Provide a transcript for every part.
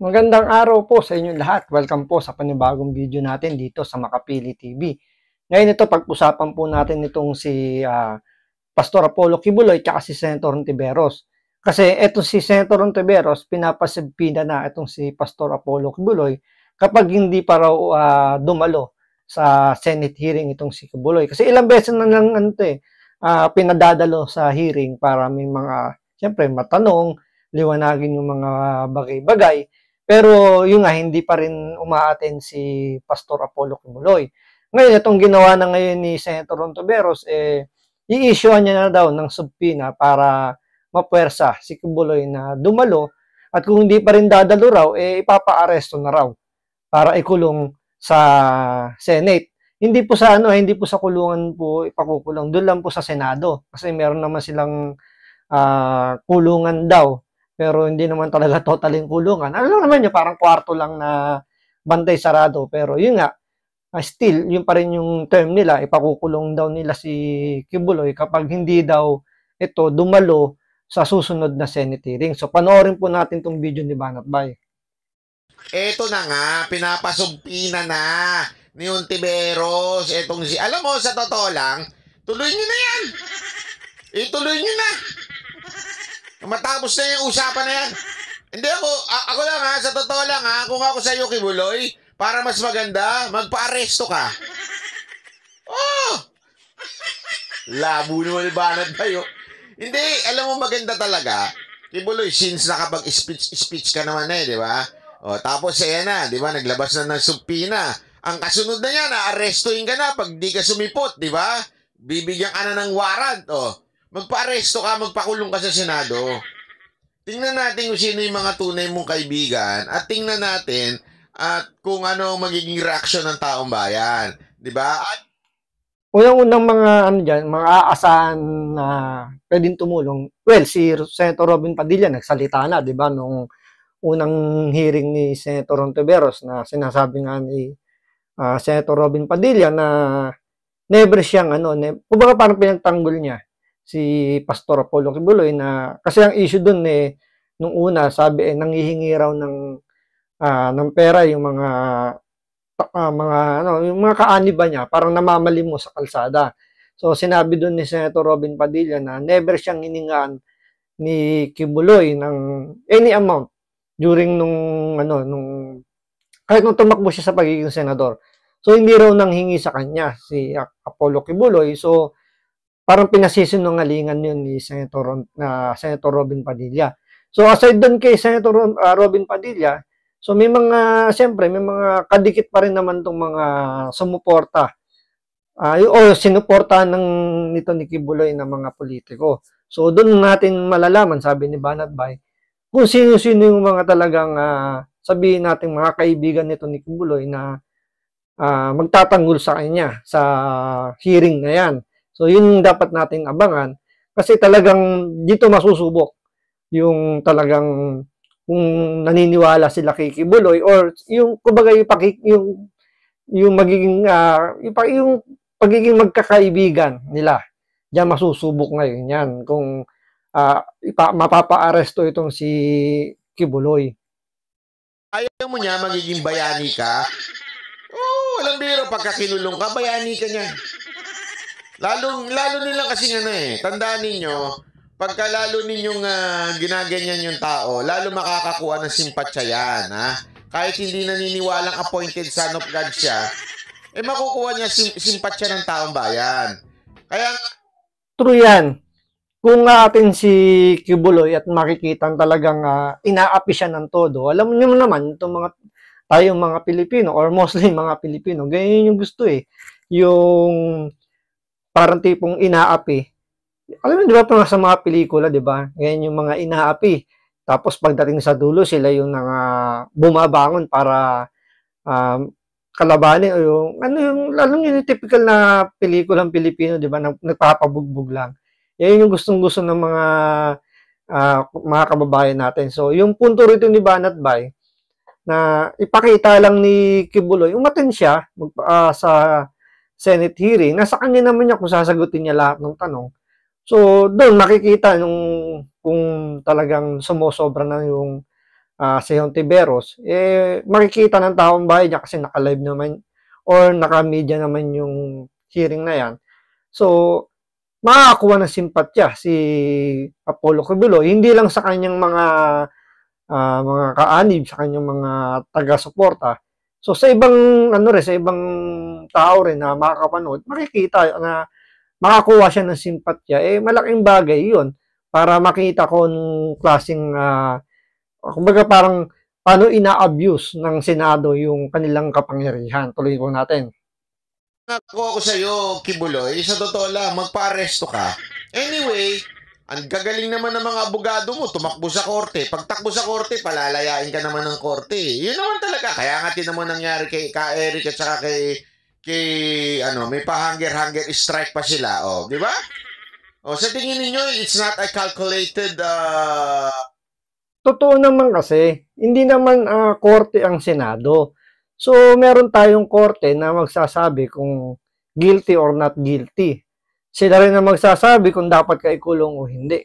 Magandang araw po sa inyong lahat. Welcome po sa panibagong video natin dito sa Makapili TV. Ngayon ito, pag-usapan po natin itong si Pastor Apollo Kibuloy at si Senator Ontiveros. Kasi itong si Senator Ontiveros, pinapasubpina na itong si Pastor Apollo Kibuloy kapag hindi pa raw dumalo sa Senate hearing itong si Kibuloy. Kasi ilang beses na lang pinadadalo sa hearing para may mga, siyempre, matanong, liwanagin yung mga bagay-bagay. Pero yun nga, hindi pa rin umaaten si Pastor Apollo Kibuloy. Ngayon, itong ginawa na ngayon ni Senator Ontiveros, i-issue niya na daw ng subpoena para mapuwersa si Kibuloy na dumalo at kung hindi pa rin dadalo raw, ipapa-aresto na raw para ikulong sa Senate. Hindi po sa hindi po sa kulungan po ipakukulong, doon lang po sa Senado kasi meron naman silang kulungan daw. Pero hindi naman talaga totaling kulungan. Ano lang naman yun, parang kwarto lang na bantay sarado. Pero yun nga, still, yun pa rin yung term nila, ipakukulong daw nila si Kibuloy kapag hindi daw ito dumalo sa susunod na Senate hearing. So, panoorin po natin tong video ni Banat Bay. Eto na nga, pinapasumpina na ni Ontiveros. Etong si, alam mo, sa totoo lang, tuloy nyo na yan. Ituloy nyo na. Matapos na yung usapan na yan. Hindi ako lang ha, sa totoo lang ha, kung ako sa iyo, Kibuloy, para mas maganda, magpa-aresto ka. Oh! Labo naman Banat tayo. Hindi, alam mo maganda talaga. Kibuloy, since nakapag-speech ka naman di ba? O, tapos ayan na, di ba? Naglabas na ng subpoena. Ang kasunod na yan, aarestuhin ka na pag di ka sumipot, di ba? Bibigyan ka na ng warrant, o. Magpa-aresto ka, magpakulong ka sa Senado. Tingnan natin kung sino yung mga tunay mong kaibigan at tingnan natin at kung ano magiging reaksyon ng taong bayan. Di ba? At Unang-unang mga mga aasahan na pwedeng tumulong. Well, si Senator Robin Padilla nagsalita na, 'di ba, nung unang hearing ni Senator Ontiveros na sinasabi nga ni Senator Robin Padilla na never siyang kumbaga parang pinagtanggol niya si Pastor Apollo Kibuloy na kasi ang issue doon nung una sabi nanghihingi raw ng pera yung yung mga kaani ba niya, parang namamali mo sa kalsada. So, sinabi doon ni Senator Robin Padilla na never siyang hiningaan ni Kibuloy ng any amount during kahit nung tumakbo siya sa pagiging senador. So, hindi raw nanghingi sa kanya si Apollo Kibuloy. So, parang pinasisinungalingan yun ni Senator Robin Padilla. So, aside doon kay Senator Robin Padilla, so may siyempre, may mga kadikit pa rin naman tong mga sumuporta. O sinuportahan nito ni Kibuloy na mga politiko. So doon natin malalaman, sabi ni Banat Bay, kung sino-sino yung mga talagang sabihin natin mga kaibigan nito ni Kibuloy na magtatanggol sa kanya sa hearing na yan. So yun dapat nating abangan kasi talagang dito masusubok yung talagang kung naniniwala sila kay Kibuloy or yung kumbaga yung magiging yung pagiging magkakaibigan nila. Diyan masusubok ngayon yan kung mapapa-aresto itong si Kibuloy. ayaw mo niya magiging bayani ka? Oo, walang biro. Pagka kinulong ka, bayani ka niya. Lalo nilang kasi tandaan ninyo, pagka lalo ninyong ginaganyan yung tao, lalo makakakuha ng simpatsya yan, ha? Kahit hindi naniniwalang appointed son of God siya, makukuha niya simpatsya ng taong bayan. Kaya true yan. Kung atin si Kibuloy at makikita talagang inaapi siya ng todo, alam niyo naman, tayong mga Pilipino or mostly mga Pilipino, ganyan yung gusto yung parang tipong inaapi. Alam mo, di ba, sa mga pelikula, di ba? Ngayon yung mga inaapi. Tapos pagdating sa dulo, sila yung bumabangon para kalabanin o yung typical na pelikulang Pilipino, di ba? Nagpapabugbog lang. Yan yung gustong-gusto ng mga kababayan natin. So, yung punto rito ni Banat Bay, na ipakita lang ni Kibuloy, umaten siya sa Senate hearing, nasa kanya naman niya kung sasagutin niya lahat ng tanong. So, doon makikita kung talagang sumosobra na yung si Hontiveros, makikita ng taong bayan niya kasi naka-live naman or naka-media naman yung hearing na yan. So, makakakuha ng simpatya si Apollo Kibuloy, hindi lang sa kanyang mga kaanib, sa kanyang mga taga-suporta. So, sa ibang, sa ibang tao rin na makakapanood, makikita na makakuha siya ng simpatya, malaking bagay yun para makita ko nung klaseng, kumbaga parang paano ina-abuse ng Senado yung kanilang kapangyarihan. Tuloy ko natin. Nakuha ko sa'yo, Kibuloy, sa totoo lang, magpa-aresto ka. Anyway, ang gagaling naman ng mga abogado mo, tumakbo sa korte. Pag takbo sa korte, palalayain ka naman ng korte. Yun naman talaga. Kaya nga tinan mo nangyari kay Ka Eric at saka may pa-hunger strike pa sila. Oh, di ba? Oh, sa tingin niyo it's not a calculated Totoo naman kasi, hindi naman korte ang Senado. So, meron tayong korte na magsasabi kung guilty or not guilty. Sila rin na magsasabi kung dapat ka ikulong o hindi.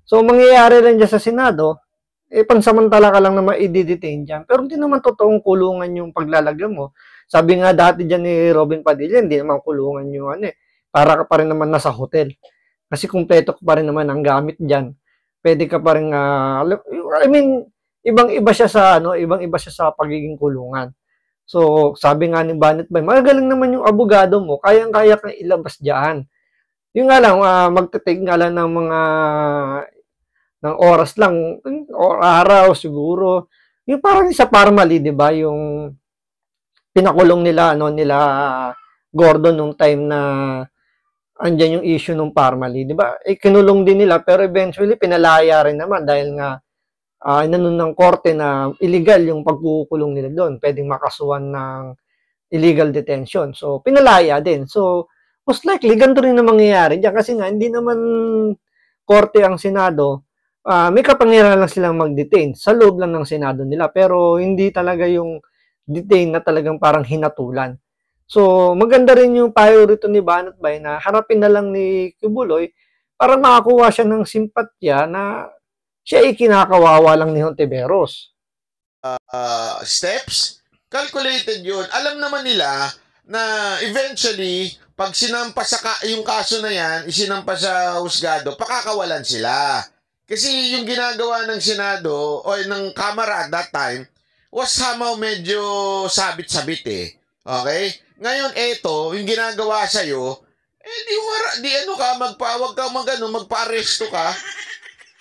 So, mangyayari lang dyan sa Senado, pansamantala ka lang na ma-detain dyan. Pero hindi naman totoong kulungan yung paglalagyan mo. Sabi nga dati dyan ni Robin Padilla, hindi naman kulungan yung para ka pa rin naman nasa hotel. Kasi kumpleto pa rin naman ang gamit dyan. Pwede ka pa rin, ibang-iba siya sa pagiging kulungan. So, sabi nga ni Banet Bay, magagaling naman yung abogado mo, kayang-kaya kang ilabas diyan. Yung nga lang, magte-take nga lang ng oras lang, araw siguro. Yung parang sa Parmali, 'di ba? Yung pinakulong nila Gordon nung time na andyan yung issue ng Parmali, 'di ba? Kinulong din nila pero eventually pinalaya rin naman dahil nga inanon ng korte na illegal yung pagkukulong nila doon. Pwedeng makasuhan ng illegal detention. So, pinalaya din. So, most likely, ganito rin na mangyayari diyan kasi nga, hindi naman korte ang Senado. May kapangyarihan lang silang mag-detain sa loob lang ng Senado nila. Pero, hindi talaga yung detain na talagang parang hinatulan. So, maganda rin yung payo rito ni Banat Bay na harapin na lang ni Kibuloy para makakuha siya ng simpatya na siya ay kinakawawa lang ni Hontiveros. Steps, calculated yun. Alam naman nila na eventually, pag sinampa yung kaso na yan, isinampa sa husgado, pakakawalan sila. Kasi yung ginagawa ng Senado o ng Kamara at that time was somehow medyo sabit-sabit eh. Okay? Ngayon, yung ginagawa sa'yo, wag ka magpa-aresto ka.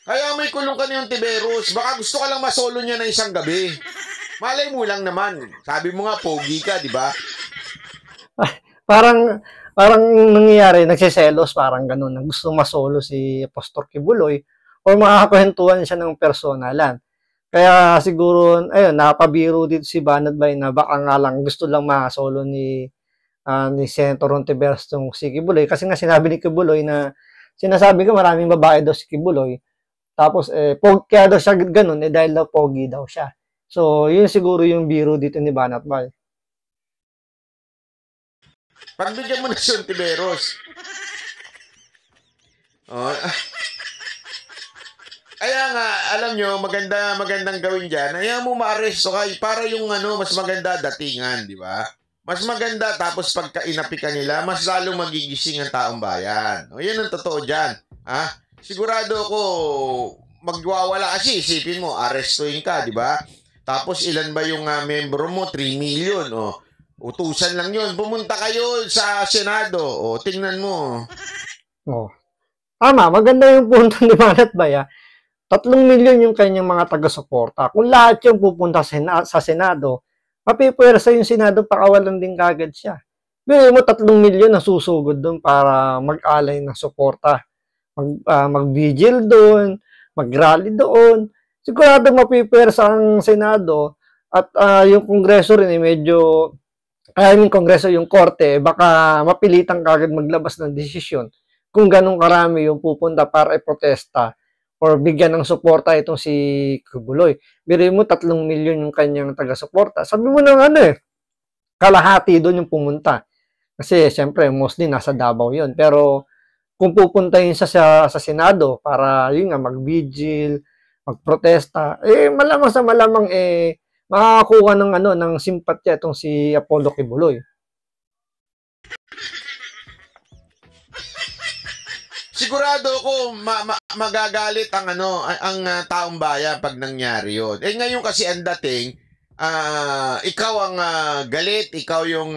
Kaya may kulong ka ni Hontiveros. Baka gusto ka lang masolo niya na isang gabi. Malay mo lang naman. Sabi mo nga, pogi ka, di ba? Parang nangyayari, nagsiselos, parang ganun. Gusto masolo si Pastor Kibuloy o makakakwentuhan siya ng personalan. Kaya siguro, napabiro dito si Banat Bay na baka nga lang gusto lang masolo ni Senator Hontiveros tong si Kibuloy. Kasi nga sinabi ni Kibuloy na sinasabi ko maraming babae daw si Kibuloy. Tapos, kaya daw siya ganun, dahil daw pogi daw siya. So, yun siguro yung biro dito ni Banat Bay. Pagbigyan mo na si Hontiveros. Kaya nga, alam nyo, magandang gawin dyan. Ayaw mo ma-arresto ka para yung mas maganda datingan, di ba? Mas maganda, tapos pagka inapi ka nila, mas lalong magigising ang taong bayan. Yan ang totoo dyan. Sigurado ako, magwawala kasi, isipin mo, arestuin ka, di ba? Tapos ilan ba yung membro mo? 3 million, utusan lang yun. Pumunta kayo sa Senado, tingnan mo. Tama, maganda yung punto ni Banat Bay. 3 milyon yung kanyang mga taga-suporta. Kung lahat yung pupunta sa Senado, mapipwersa yung Senado, pakawalan din kagad siya. Bigay mo 3 milyon na susugod doon para mag-alay ng suporta. Mag-vigil doon, mag-rally doon. Sigurado mapipwersa ang Senado at yung Kongreso rin medyo, Kongreso, yung Korte, baka mapilitan kagad maglabas ng desisyon kung ganun karami yung pupunta para iprotesta or bigyan ng suporta itong si Kibuloy. Biro mo 3 milyon yung kanyang taga-suporta. Sabi mo ng kalahati doon yung pumunta. Kasi siyempre mostly nasa Davao yun. Pero kung pupunta yun sa Senado para yun nga mag-vigil, magprotesta, malamang sa malamang, makakakuha ng ano, ng simpatya itong si Apollo Kibuloy. Sigurado ako magagalit ang taong bayan pag nangyari 'yon. Ngayon kasi ang dating ikaw ang galit, ikaw yung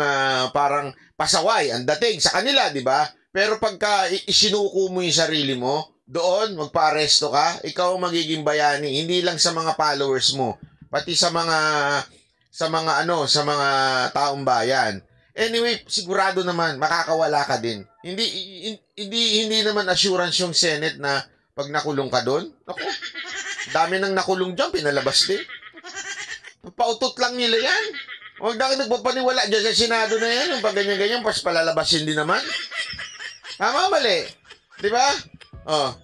parang pasaway ang dating sa kanila, 'di ba? Pero pagka isinuko mo yung sarili mo, doon magpa-aresto ka, ikaw ang magiging bayani, hindi lang sa mga followers mo, pati sa mga taong bayan. Anyway, sigurado naman makakawala ka din. Hindi naman assurance yung Senate na pag nakulong ka doon. Naku, dami nang nakulong diyan, pinalabas din. Pautot lang nila yan. Huwag na kayo nagpapaniwala dyan sa Senado na yan. Yung pag ganyan-ganyan, pas palalabasin din naman. Tama, mali. Di ba? Oh.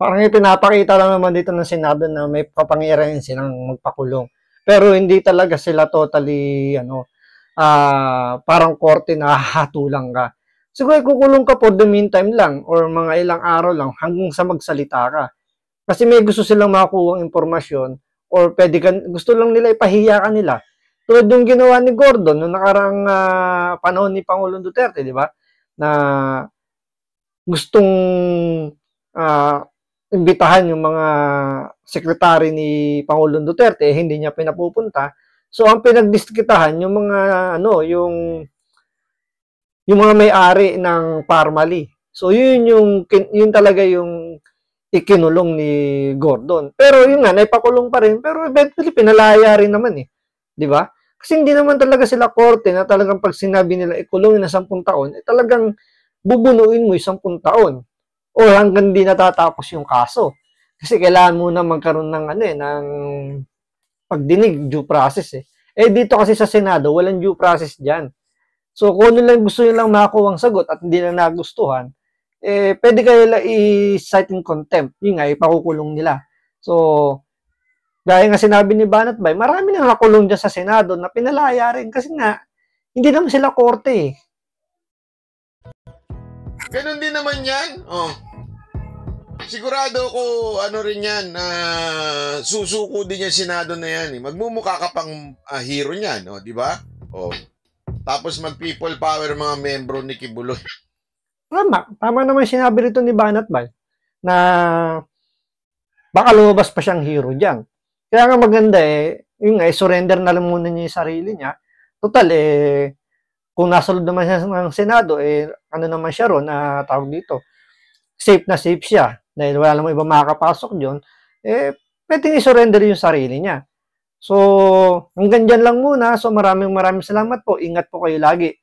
Parang ipinapakita lang naman dito ng Senado na may kapangyarihan silang magpakulong. Pero hindi talaga sila totally, parang korte na hahatulang ka. Siguro kukulong ka for the meantime lang or mga ilang araw lang hanggang sa magsalita ka. Kasi may gusto silang makuha ng impormasyon or gusto lang nila ipahiya ka nila. Tulad yung ginawa ni Gordon noong nakarang panahon ni Pangulong Duterte, di ba? Na gustong imbitahan yung mga sekretary ni Pangulong Duterte, hindi niya pinapupunta. So ang pinagdiskitahan yung mga yung mga may-ari ng Parmali. So yun talaga yung ikinulong ni Gordon. Pero yun nga, naipakulong pa rin. Pero eventually, pinalaya rin naman eh. Di ba? Kasi hindi naman talaga sila korte na talagang pag sinabi nila ikulong na 10 taon, talagang bubunuin mo 10 taon. O hanggang di natatapos yung kaso. Kasi kailangan muna magkaroon ng ng pagdinig, due process eh. Dito kasi sa Senado, walang due process dyan. So kung ano lang gusto nilang makakuha ang sagot at hindi na nagustuhan, pwede kayo i-cite in contempt. Yun nga, ipakukulong nila. So, gaya nga sinabi ni Banat Bay, marami nang nakulong dyan sa Senado na pinalaya rin kasi nga, hindi naman sila korte eh. Ganun din naman yan. Oh. Sigurado ko, rin yan, susuko din yung Senado na yan. Magmumukha ka pang hero niyan, di ba? Oh. Tapos mag-people power mga membro ni Kibuloy. Tama naman sinabi rito ni Banat Bay na baka lumabas pa siyang hero dyan. Kaya nga maganda yung surrender na lang muna niya yung sarili niya. Total kung nasa loob naman siya ng Senado, naman siya ron na tawag dito. Safe na safe siya. Dahil wala namang iba makakapasok dyan, pwedeng i-surrender yung sarili niya. So, hanggang dyan lang muna. So, maraming salamat po. Ingat po kayo lagi.